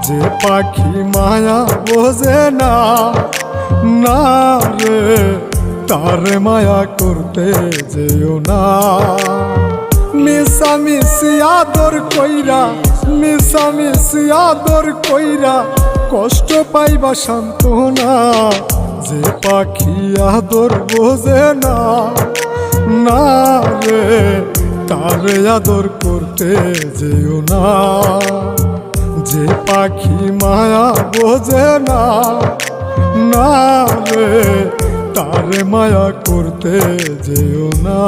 যে পাখি মায়া বোঝে না, না রে তারে মায়া করতে যেও না। মিশামিশি আদর কইরা, মিশামিশি আদর কইরা কষ্ট পাইবা সান্ত্বনা। যে পাখি আদর বোঝে না, না রে তারে আদর করতে যেও না। যে পাখি মায়া বোঝে না, না রে তারে মায়া করতে যেও না।